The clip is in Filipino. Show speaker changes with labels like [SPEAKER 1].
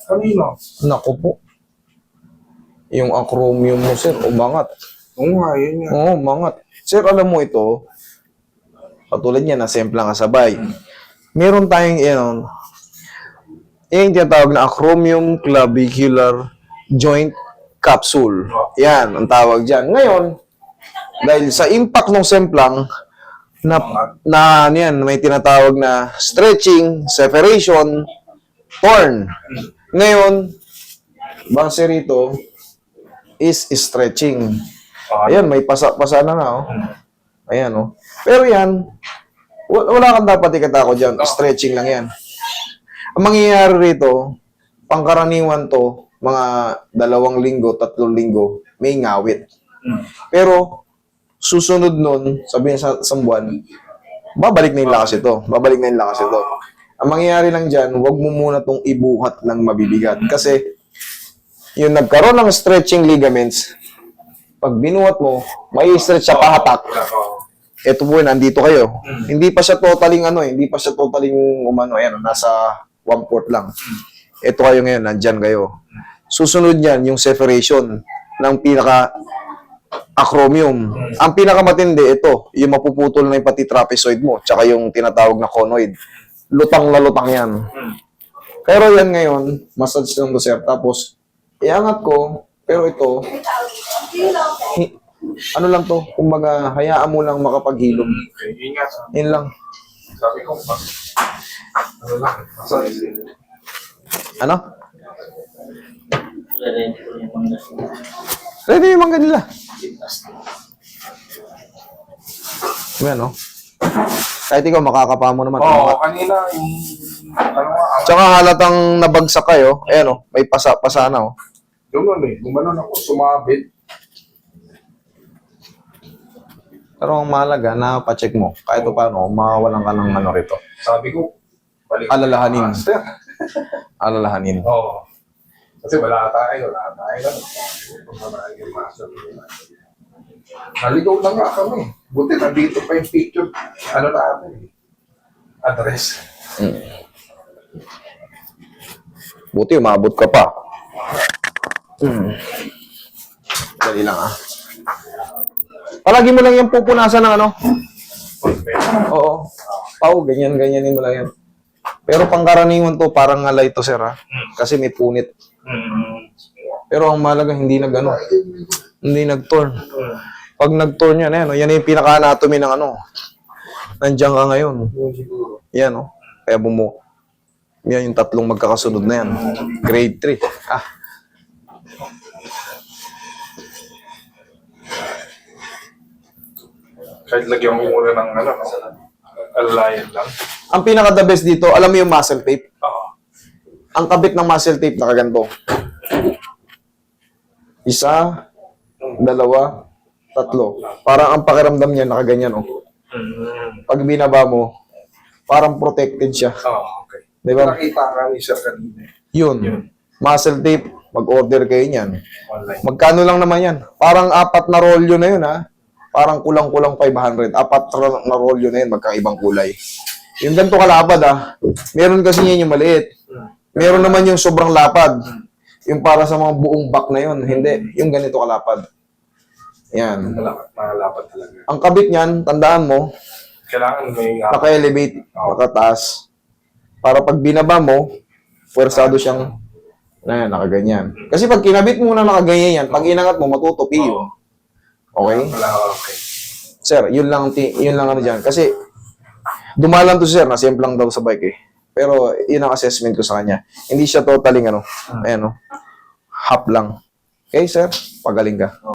[SPEAKER 1] Kanino?
[SPEAKER 2] Naku po. Yung acromion mo, sir, umangat.
[SPEAKER 1] Oo nga, yun nga.
[SPEAKER 2] Oo, umangat. Sir, alam mo ito, katulad niya, nasemplang kasabay. Meron tayong, yung tinatawag na acromion clavicular joint capsule. Yan, ang tawag dyan. Ngayon, dahil sa impact ng semplang, may tinatawag na stretching, separation, torn. Ngayon, base rito is stretching. Ayan, may pasa-pasa na oh. Ayan, oh. Pero yan, wala kang dapat ikatakot dyan. Stretching lang yan. Ang mangyayari rito, pangkaraniwan to, mga 2 linggo, 3 linggo, may ngawit. Pero, susunod nun, sabihin sa isang buwan, babalik na yung lakas ito. Babalik na yung lakas ito. Ang mangyayari lang dyan, huwag mo muna itong ibuhat ng mabibigat. Kasi, yung nagkaroon ng stretching ligaments, pag binuhat mo, may stretch sa pahatak. Ito po, nandito kayo. Hindi pa siya totaling nasa 1/4 lang. Ito kayo ngayon, nandyan kayo. Susunod yan, yung separation ng pinaka-acromion. Ang pinakamatindi, ito, yung mapuputol na yung pati trapezoid mo, tsaka yung tinatawag na conoid. Lutang na lutang yan. Pero yan ngayon, massage lang to, sir. Tapos, iangat ko, pero ito, ano lang to, kumbaga, hayaan mo lang makapaghilom.
[SPEAKER 1] Okay, ingat.
[SPEAKER 2] Yun lang.
[SPEAKER 1] Sabi ko, ano lang, massage.
[SPEAKER 2] Ano? Ready yung mangga nila. Yan, no? Kahit ikaw, makakapa mo naman.
[SPEAKER 1] Oo, kanina, yung, ano nga,
[SPEAKER 2] Tsaka halatang nabagsak kayo. Ayan, oh. May pasa na, oh.
[SPEAKER 1] gumanon ako, sumabit.
[SPEAKER 2] Pero ang mahalaga, napacheck mo. Kahit paano, mawalan ka ng ano rito.
[SPEAKER 1] Sabi ko, balik.
[SPEAKER 2] Alalahanin. Alalahanin.
[SPEAKER 1] Oo. Kasi wala tayo. Naligaw na nga kami. Buti, nandito pa yung picture. Ano natin? Address.
[SPEAKER 2] Buti, umabot ka pa. Dali lang, ah. Palagi mo lang yung pupunasan ng ano. Oo. Pau, ganyanin mo lang yan. Pero pangkaraniwan to, parang ngalay to, sir, ha? Kasi may punit. Pero ang mahalaga, hindi nag-torn. Pag nag-torn yan, yan yung pinaka-anatomy ng ano. Nandiyan ka ngayon. Yan, oh. Kaya yan yung 3 magkakasunod na yan. Grade 3.
[SPEAKER 1] Kahit lagyan mo muna ng ano, alayan lang.
[SPEAKER 2] Ang pinaka-the best dito, alam mo yung muscle tape?
[SPEAKER 1] Oo.
[SPEAKER 2] Ang kabit ng muscle tape nakaganto. 1, 2, 3. Parang ang pakiramdam niya nakaganyan, oh. Pag binaba mo, parang protected siya.
[SPEAKER 1] Oo, okay.
[SPEAKER 2] Di ba?
[SPEAKER 1] Nakita nga ni Sir kanina.
[SPEAKER 2] Yun. Muscle tape, mag-order kayo niyan.
[SPEAKER 1] Online.
[SPEAKER 2] Magkano lang naman yan? Parang 4 na rolyo na yun, ha? Parang kulang-kulang 500. 4 na rolyo na yun, magkaibang kulay. Yung ganito kalapad, ha? Meron kasi yan yung maliit. Meron naman yung sobrang lapad. Yung para sa mga buong back na yun. Hindi. Yung ganito kalapad. Yan.
[SPEAKER 1] Malapad talaga.
[SPEAKER 2] Ang kabit niyan, tandaan mo,
[SPEAKER 1] Kailangan may
[SPEAKER 2] naka-elevate, nakataas. Para pag binaba mo, puwersado siyang nakaganyan. Kasi pag kinabit mo na nakaganyan yan, pag inangat mo, matutupi yun. Okay?
[SPEAKER 1] Okay.
[SPEAKER 2] Sir, yun lang ano dyan. Kasi, dumalan to sir, nasimplang daw sa bike eh. Pero, yun ang assessment ko sa kanya. Hindi siya totaling half lang. Okay, sir? Pagaling ka.